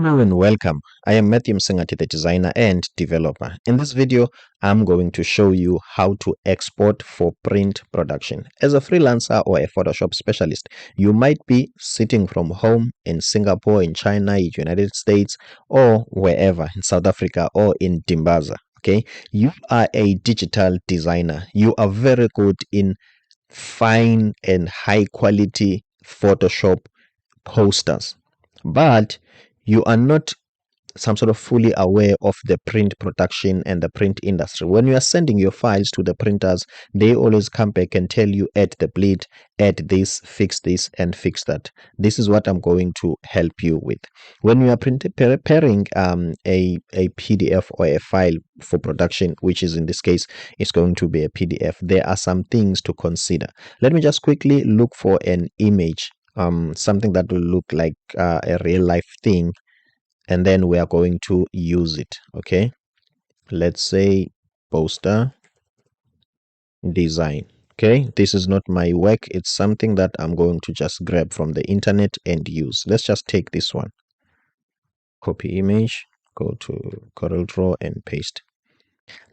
Hello and welcome. I am Matthew Msengati, the designer and developer. In this video, I'm going to show you how to export for print production. As a freelancer or a Photoshop specialist, you might be sitting from home in Singapore, in China, in United States, or wherever, in South Africa or in Dimbaza. Okay, you are a digital designer. You are very good in fine and high quality Photoshop posters, but you are not some sort of fully aware of the print production and the print industry. When you are sending your files to the printers, they always come back and tell you add the bleed, add this, and fix that. This is what I'm going to help you with. When you are preparing a PDF or a file for production, which is in this case, it's going to be a PDF, there are some things to consider. Let me just quickly look for an image, something that will look like a real life thing, and then we are going to use it. Okay, let's say poster design. Okay, this is not my work, it's something that I'm going to just grab from the internet and use. Let's just take this one, copy image, go to Corel Draw and paste.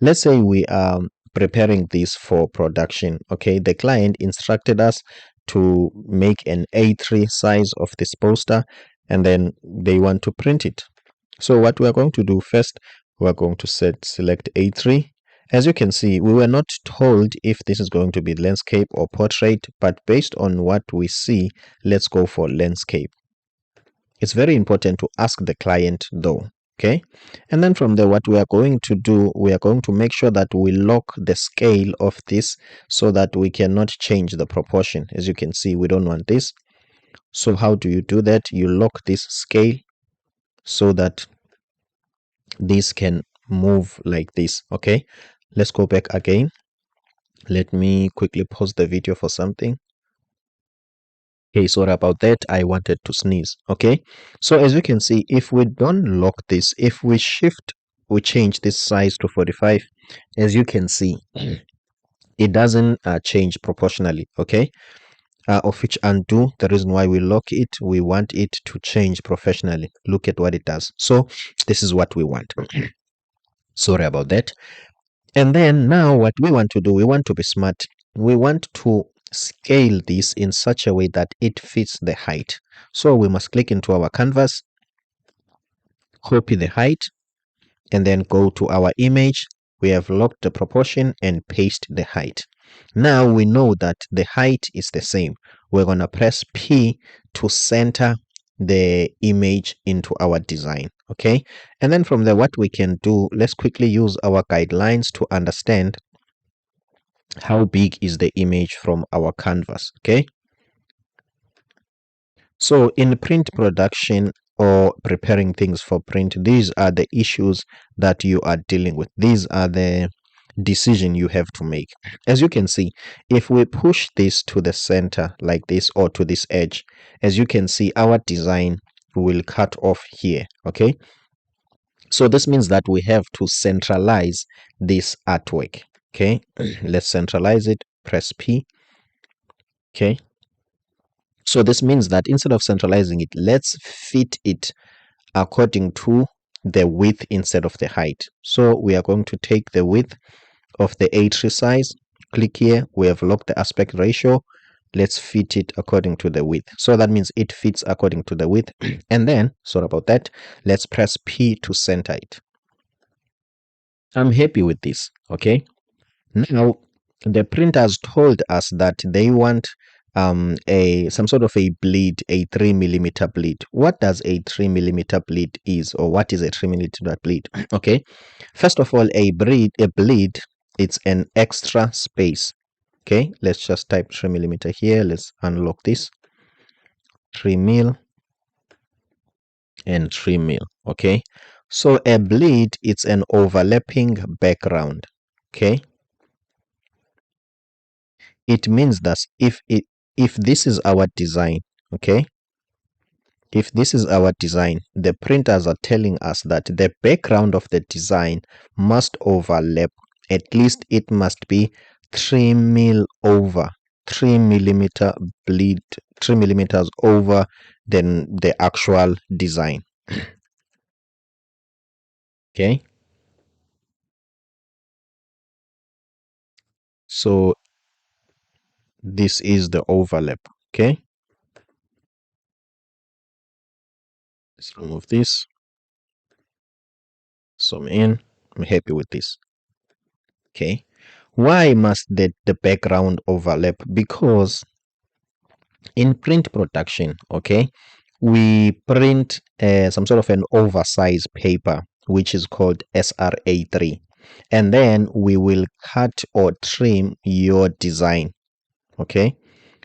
Let's say we are preparing this for production. Okay, the client instructed us to make an A3 size of this poster, and then they want to print it. So what we are going to do first, we are going to select A3. As you can see, we were not told if this is going to be landscape or portrait, but based on what we see, let's go for landscape. It's very important to ask the client though. Okay, and then from there, what we are going to do, we are going to make sure that we lock the scale of this so that we cannot change the proportion. As you can see, we don't want this. So how do you do that? You lock this scale so that this can move like this. Okay, let's go back again. Let me quickly pause the video for something. Okay, sorry about that, I wanted to sneeze. Okay, so as you can see, if we don't lock this, if we change this size to 45, as you can see, it doesn't change proportionally. Okay, of which undo, the reason why we lock it, we want it to change professionally. Look at what it does. So this is what we want. Sorry about that. And then now what we want to do, we want to be smart. We want to scale this in such a way that it fits the height. So we must click into our canvas, copy the height, and then go to our image. We have locked the proportion and paste the height. Now we know that the height is the same. We're going to press P to center the image into our design. Okay, and then from there, what we can do, let's quickly use our guidelines to understand how big is the image from our canvas. Okay, so in print production or preparing things for print, these are the issues that you are dealing with. These are the decision you have to make. As you can see, if we push this to the center like this or to this edge, as you can see, our design will cut off here. Okay, so this means that we have to centralize this artwork. Okay, let's centralize it, press P. Okay, so this means that instead of centralizing it, let's fit it according to the width instead of the height. So we are going to take the width of the A3 size, click here, we have locked the aspect ratio, let's fit it according to the width. So that means it fits according to the width. And then, sorry about that, let's press P to center it. I'm happy with this. Okay, now the printers told us that they want some sort of a bleed, a 3mm bleed. What does a 3mm bleed is, or what is a 3mm bleed? Okay, first of all, a bleed, it's an extra space. Okay, let's just type 3mm here. Let's unlock this, 3mm and 3mm. Okay, so a bleed, it's an overlapping background. Okay, it means that if this is our design, okay, if this is our design, the printers are telling us that the background of the design must overlap. At least it must be 3mm over, 3mm bleed, 3mm over than the actual design. Okay, so this is the overlap. Okay, let's remove this, zoom in. I'm happy with this. Okay, why must the background overlap? Because in print production, okay, we print some sort of an oversized paper which is called SRA3, and then we will cut or trim your design. Okay,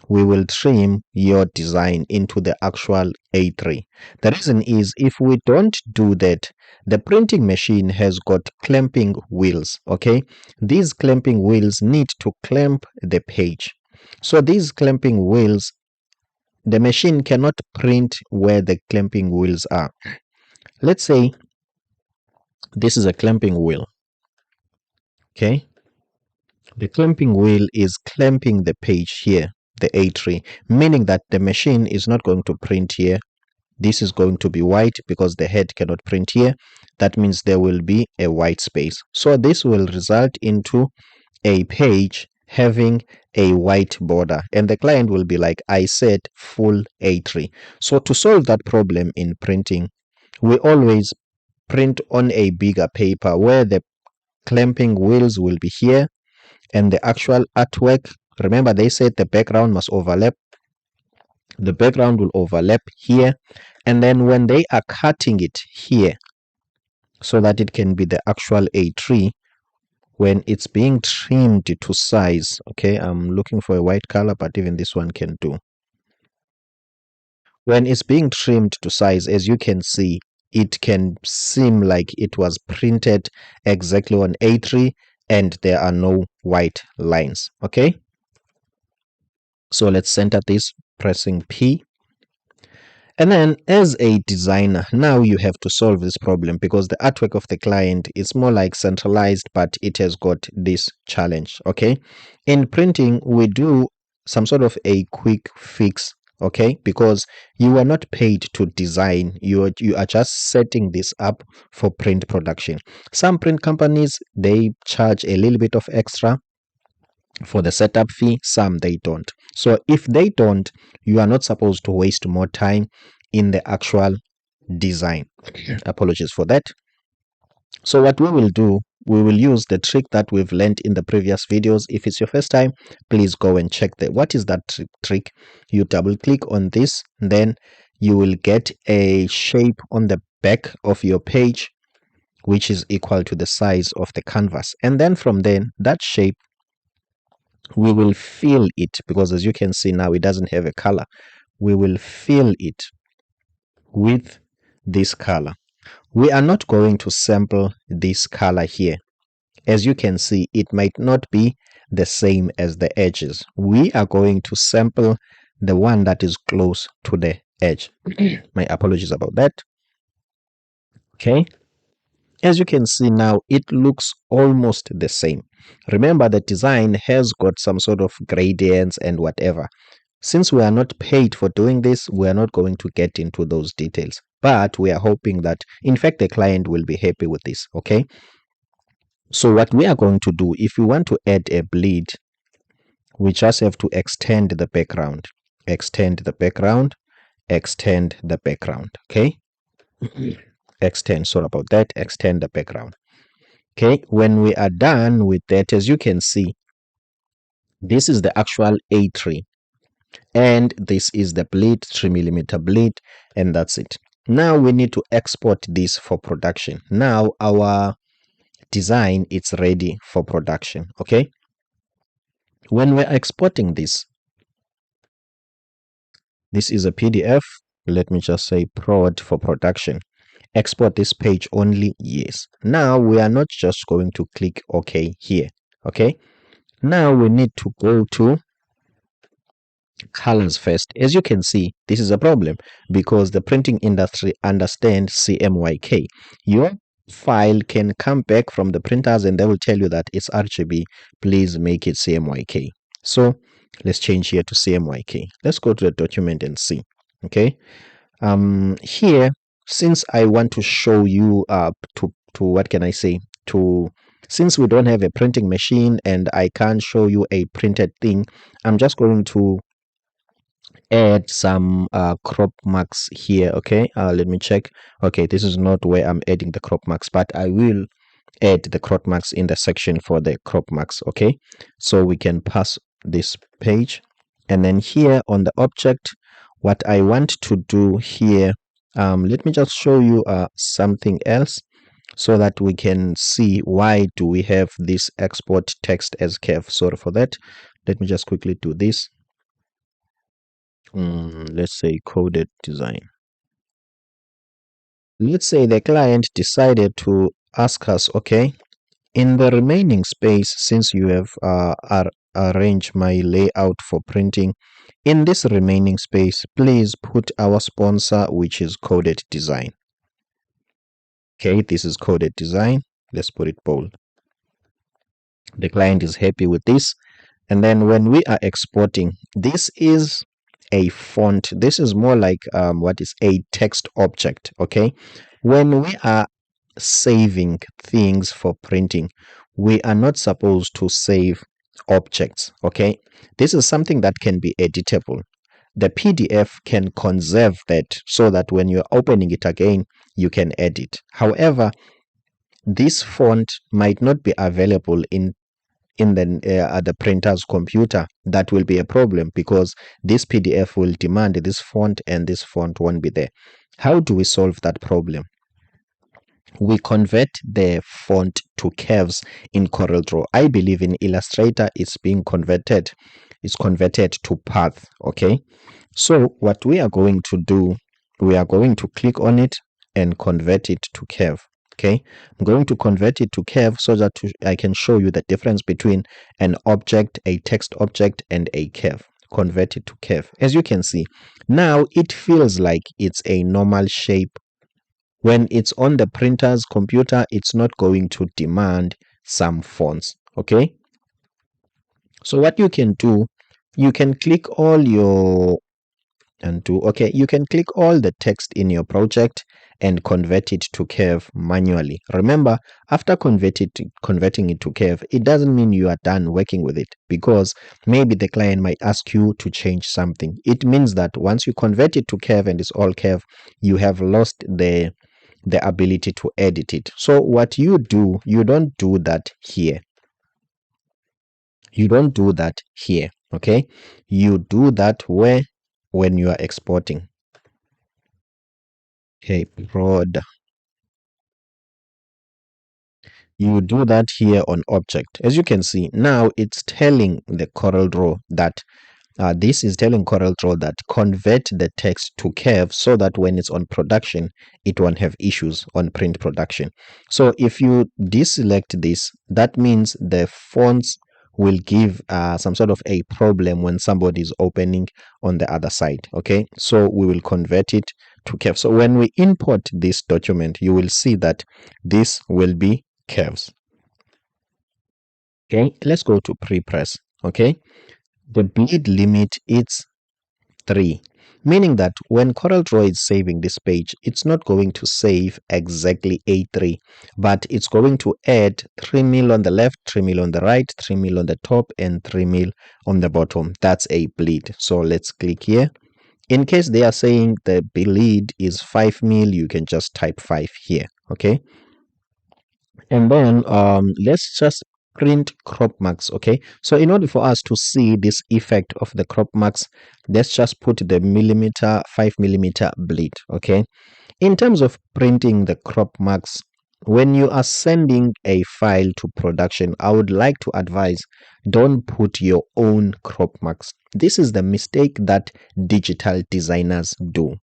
we will trim your design into the actual A3. The reason is, if we don't do that, the printing machine has got clamping wheels. Okay, these clamping wheels need to clamp the page. So these clamping wheels, the machine cannot print where the clamping wheels are. Let's say this is a clamping wheel. Okay, the clamping wheel is clamping the page here, the A3, meaning that the machine is not going to print here. This is going to be white because the head cannot print here. That means there will be a white space. So this will result into a page having a white border, and the client will be like, I said full A3. So to solve that problem in printing, we always print on a bigger paper where the clamping wheels will be here and the actual artwork. Remember, they said the background must overlap. The background will overlap here, and then when they are cutting it here so that it can be the actual A3, when it's being trimmed to size, okay, I'm looking for a white color, but even this one can do. When it's being trimmed to size, as you can see, it can seem like it was printed exactly on A3 and there are no white lines. Okay, so let's center this, pressing P. And then as a designer, now you have to solve this problem because the artwork of the client is more like centralized, but it has got this challenge. Okay, in printing, we do some sort of a quick fix. Okay, because you are not paid to design, you are just setting this up for print production. Some print companies, they charge a little bit of extra for the setup fee, some they don't. So if they don't, you are not supposed to waste more time in the actual design. Apologies for that. So what we will do, we will use the trick that we've learned in the previous videos. If it's your first time, please go and check that. What is that trick? You double click on this, then you will get a shape on the back of your page which is equal to the size of the canvas, and then from then that shape, we will fill it, because as you can see now, it doesn't have a color. We will fill it with this color. We are not going to sample this color here. As you can see, it might not be the same as the edges. We are going to sample the one that is close to the edge. My apologies about that. Okay, as you can see now, it looks almost the same. Remember, the design has got some sort of gradients and whatever. Since we are not paid for doing this, we are not going to get into those details. But we are hoping that, in fact, the client will be happy with this. Okay. So what we are going to do, if we want to add a bleed, we just have to extend the background, extend the background, extend the background. Okay. Extend, sorry about that, extend the background. Okay, when we are done with that, as you can see, this is the actual A3 and this is the bleed, 3mm bleed, and that's it. Now we need to export this for production. Now our design is ready for production. Okay, when we're exporting this, this is a PDF. Let me just say prod for production. Export this page only, yes. Now we are not just going to click OK here. Okay, now we need to go to colors first. As you can see, this is a problem because the printing industry understands CMYK. Your file can come back from the printers and they will tell you that it's RGB, please make it CMYK. So let's change here to CMYK. Let's go to the document and see. Okay, here, since I want to show you to what can I say, to since we don't have a printing machine and I can't show you a printed thing, I'm just going to add some crop marks here. Okay, let me check. Okay, this is not where I'm adding the crop marks, but I will add the crop marks in the section for the crop marks. Okay, so we can pass this page, and then here on the object, what I want to do here, let me just show you something else so that we can see why do we have this export text as curve. Sorry for that. Let me just quickly do this. Let's say coded design. Let's say the client decided to ask us, okay, in the remaining space, since you have arranged my layout for printing, in this remaining space, please put our sponsor, which is coded design. Okay, this is coded design. Let's put it bold. The client is happy with this. And then when we are exporting, this is a font. This is more like what is a text object. Okay, when we are saving things for printing, we are not supposed to save objects. Okay, this is something that can be editable. The PDF can conserve that so that when you're opening it again, you can edit. However, this font might not be available in the printer's computer. That will be a problem because this PDF will demand this font and this font won't be there. How do we solve that problem? We convert the font to curves in CorelDRAW. I believe in Illustrator it's being converted. It's converted to path. Okay, so what we are going to do, we are going to click on it and convert it to curve. Okay, I'm going to convert it to curve so that I can show you the difference between an object, a text object, and a curve. Convert it to curve. As you can see, now it feels like it's a normal shape. When it's on the printer's computer, it's not going to demand some fonts. Okay, so what you can do, you can click all your you can click all the text in your project and convert it to curve manually. Remember, after converting it to curve, it doesn't mean you are done working with it, because maybe the client might ask you to change something. It means that once you convert it to curve and it's all curve, you have lost the ability to edit it. So what you do, you don't do that here. You don't do that here. Okay, you do that when you are exporting. Okay, prod. You do that here on object. As you can see, now it's telling the CorelDRAW that this is telling CorelDRAW that convert the text to curve so that when it's on production, it won't have issues on print production. So if you deselect this, that means the fonts will give some sort of a problem when somebody is opening on the other side. Okay, so we will convert it to curve. So when we import this document, you will see that this will be curves. Okay, let's go to pre-press. Okay, the bleed limit is 3, meaning that when CorelDRAW is saving this page, it's not going to save exactly A3, but it's going to add 3 mil on the left, 3 mil on the right, 3 mil on the top, and 3 mil on the bottom. That's a bleed. So let's click here. In case they are saying the bleed is 5 mil, you can just type 5 here. Okay, and then let's just print crop marks. Okay, so in order for us to see this effect of the crop marks, let's just put the millimeter 5 millimeter bleed. Okay, in terms of printing the crop marks, when you are sending a file to production, I would like to advise, don't put your own crop marks. This is the mistake that digital designers do.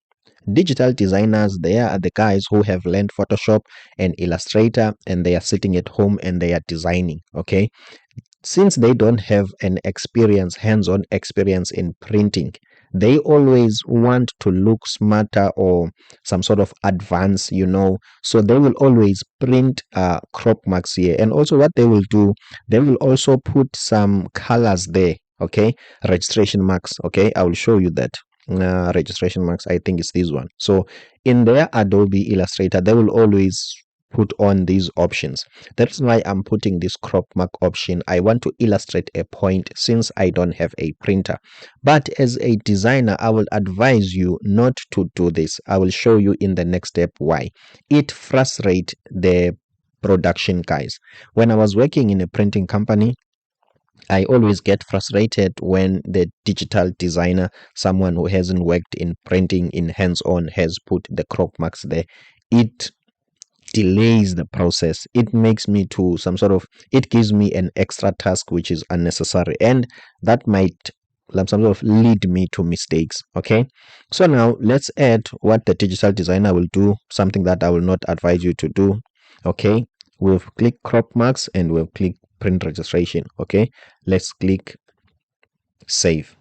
Digital designers, they are the guys who have learned Photoshop and Illustrator, and they are sitting at home and they are designing. Okay, since they don't have an experience, hands-on experience in printing, they always want to look smarter or some sort of advance, so they will always print crop marks here. And also what they will do, they will also put some colors there. Okay, registration marks. Okay, I will show you that. Registration marks, I think it's this one. So in their Adobe Illustrator, they will always put on these options. That's why I'm putting this crop mark option. I want to illustrate a point since I don't have a printer. But as a designer, I will advise you not to do this. I will show you in the next step why. It frustrates the production guys. When I was working in a printing company, I always get frustrated when the digital designer, someone who hasn't worked in printing in hands-on, has put the crop marks there. It delays the process. It makes me to some sort of, it gives me an extra task which is unnecessary, and that might some sort of lead me to mistakes. Okay, so now let's add what the digital designer will do, something that I will not advise you to do. Okay, we've clicked crop marks and we've clicked print registration. Okay, let's click save.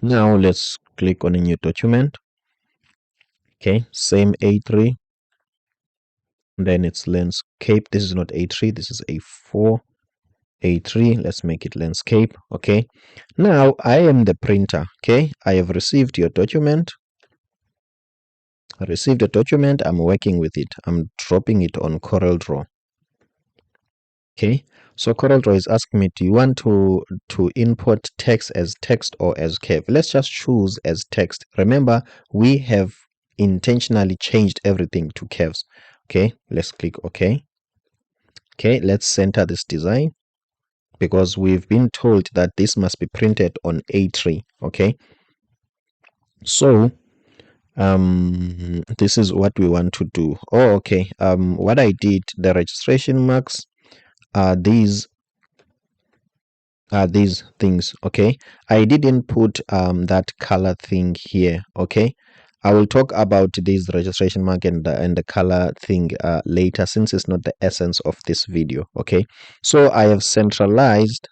Now let's click on a new document. Okay, same A3, then it's landscape. This is not A3, this is A4. A3, let's make it landscape. Okay, now I am the printer. Okay, I have received your document. I received the document. I'm working with it. I'm dropping it on Corel Draw. Okay, so Corel Draw is asking me, do you want to input text as text or as curve? Let's just choose as text. Remember, we have intentionally changed everything to curves. Okay, let's click OK. Okay, let's center this design, because we've been told that this must be printed on A3. Okay, so this is what we want to do. Oh, okay. What I did, the registration marks are these things. Okay, I didn't put that color thing here. Okay, I will talk about this registration mark and the color thing later, since it's not the essence of this video. Okay, so I have centralized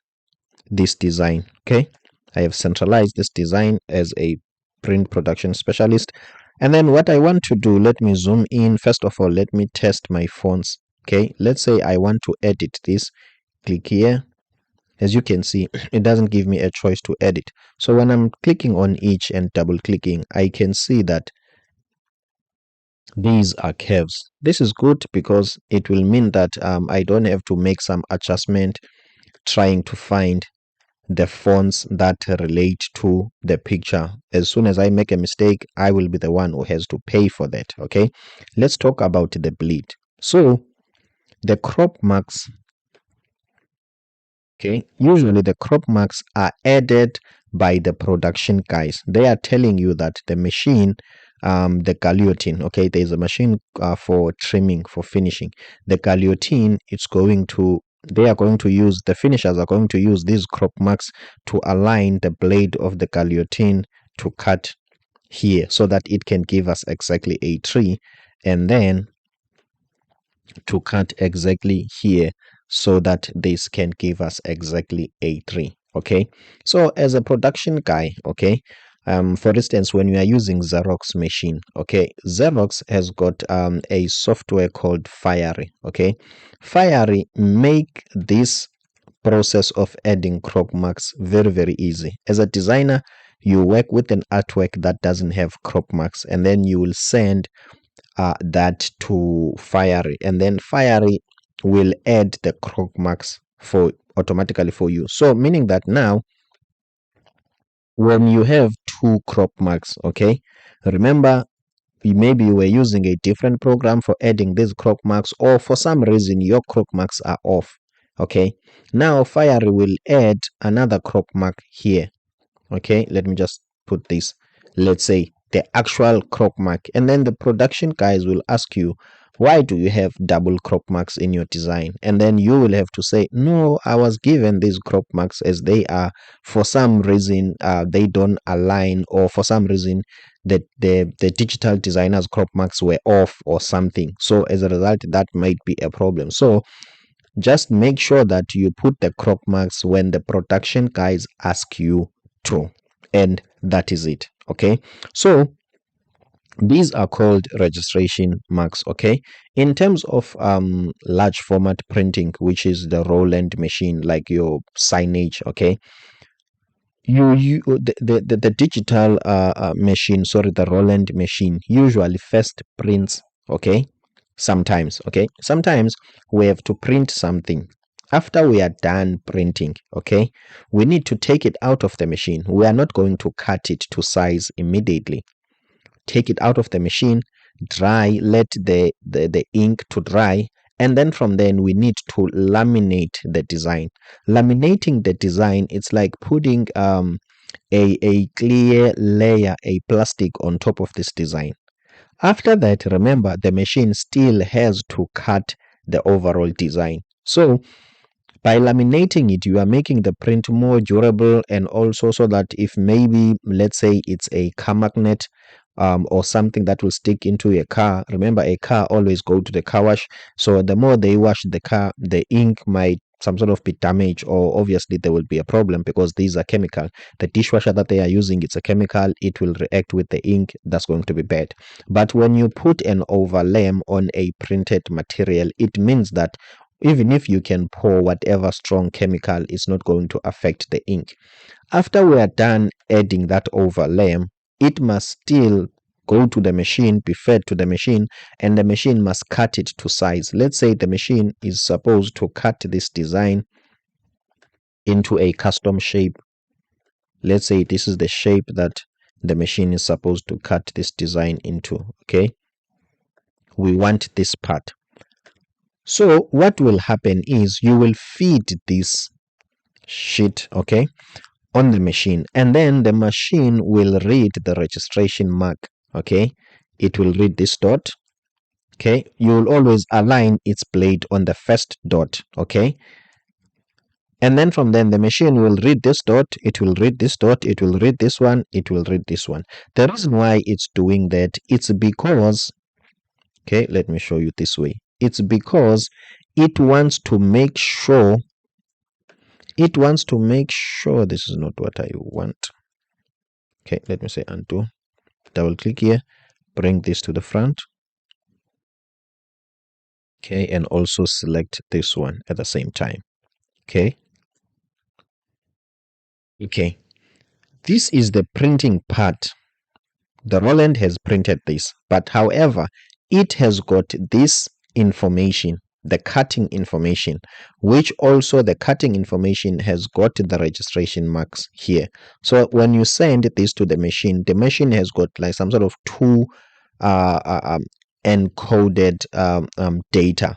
this design. Okay, I have centralized this design as a print production specialist. And then what I want to do, let me zoom in. First of all, let me test my fonts. Okay, let's say I want to edit this. Click here. As you can see, it doesn't give me a choice to edit. So when I'm clicking on each and double clicking, I can see that these are curves. This is good because it will mean that I don't have to make some adjustment trying to find the fonts that relate to the picture. As soon as I make a mistake, I will be the one who has to pay for that. Okay, let's talk about the bleed. So the crop marks, okay, usually the crop marks are added by the production guys. They are telling you that the machine, the guillotine, okay, there's a machine for trimming, for finishing. The guillotine, it's going to, they are going to use, the finishers are going to use these crop marks to align the blade of the guillotine to cut here, so that it can give us exactly a tree, and then to cut exactly here, so that this can give us exactly A3. Okay, so as a production guy, okay, for instance, when you are using Xerox machine, okay, Xerox has got a software called Fiery. Okay, Fiery make this process of adding crop marks very, very easy. As a designer, you work with an artwork that doesn't have crop marks, and then you will send that to Fiery, and then Fiery will add the crop marks for automatically for you. So meaning that now when you have two crop marks, okay, remember, maybe you were using a different program for adding these crop marks, or for some reason your crop marks are off. Okay, now Fiery will add another crop mark here. Okay, let me just put this, let's say the actual crop mark, and then the production guys will ask you, why do you have double crop marks in your design? And then you will have to say, no, I was given these crop marks as they are, for some reason they don't align, or for some reason that the digital designer's crop marks were off or something. So as a result, that might be a problem. So just make sure that you put the crop marks when the production guys ask you to, and that is it. Okay, so these are called registration marks. Okay, in terms of large format printing, which is the Roland machine, like your signage, okay, the digital machine, sorry, the Roland machine usually first prints, okay, sometimes. Okay, sometimes we have to print something. After we are done printing, okay, we need to take it out of the machine. We are not going to cut it to size immediately. Take it out of the machine, dry, let the ink to dry, and then from then we need to laminate the design. Laminating the design, it's like putting a clear layer, a plastic on top of this design. After that, remember, the machine still has to cut the overall design. So by laminating it, you are making the print more durable, and also so that if maybe, let's say it's a car magnet, or something that will stick into a car. Remember, a car always go to the car wash. So the more they wash the car, the ink might some sort of be damaged, or obviously there will be a problem because these are chemical. The dishwasher that they are using, it's a chemical. It will react with the ink. That's going to be bad. But when you put an overlay on a printed material, it means that even if you can pour whatever strong chemical, it's not going to affect the ink. After we are done adding that overlay, it must still go to the machine, be fed to the machine, and the machine must cut it to size. Let's say the machine is supposed to cut this design into a custom shape. Let's say this is the shape that the machine is supposed to cut this design into. Okay, we want this part. So what will happen is you will feed this sheet, okay, on the machine, and then the machine will read the registration mark. Okay, it will read this dot. Okay, you will always align its blade on the first dot. Okay, and then from then the machine will read this dot, it will read this dot, it will read this one, it will read this one. The reason why it's doing that, it's because, okay, let me show you this way. It's because it wants to make sure this is not what I want. Okay, let me say undo, double click here, bring this to the front. Okay, and also select this one at the same time. Okay, this is the printing part. The Roland has printed this, but however, it has got this information, the cutting information, which also the cutting information has got the registration marks here. So when you send this to the machine has got like some sort of two encoded data.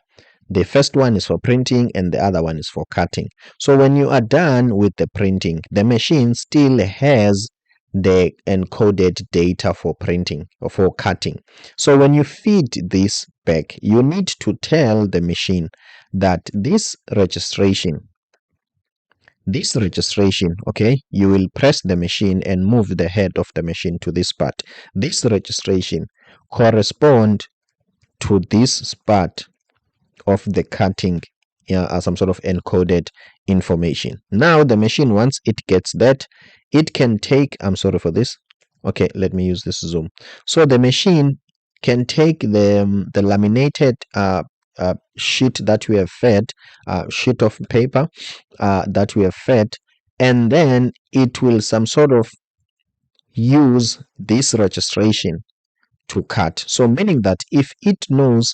The first one is for printing and the other one is for cutting. So when you are done with the printing, the machine still has the encoded data for printing or for cutting. So when you feed this back, you need to tell the machine that this registration, okay, you will press the machine and move the head of the machine to this part. This registration correspond to this part of the cutting, as some sort of encoded information. Now the machine, once it gets that, it can take, I'm sorry for this, okay, let me use this zoom. So the machine can take the laminated sheet that we have fed, sheet of paper that we have fed, and then it will some sort of use this registration to cut. So meaning that if it knows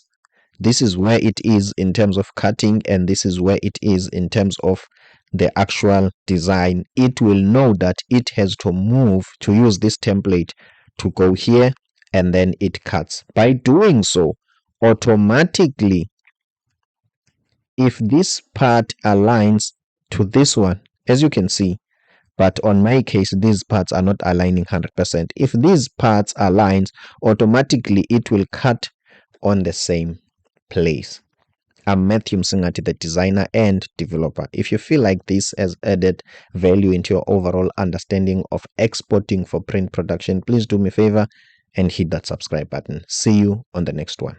this is where it is in terms of cutting and this is where it is in terms of the actual design, it will know that it has to move to use this template to go here, and then it cuts. By doing so, automatically, if this part aligns to this one, as you can see, but on my case these parts are not aligning 100%. If these parts aligns, automatically it will cut on the same place. I'm Matthew Msingati, the designer and developer. If you feel like this has added value into your overall understanding of exporting for print production, please do me a favor and hit that subscribe button. See you on the next one.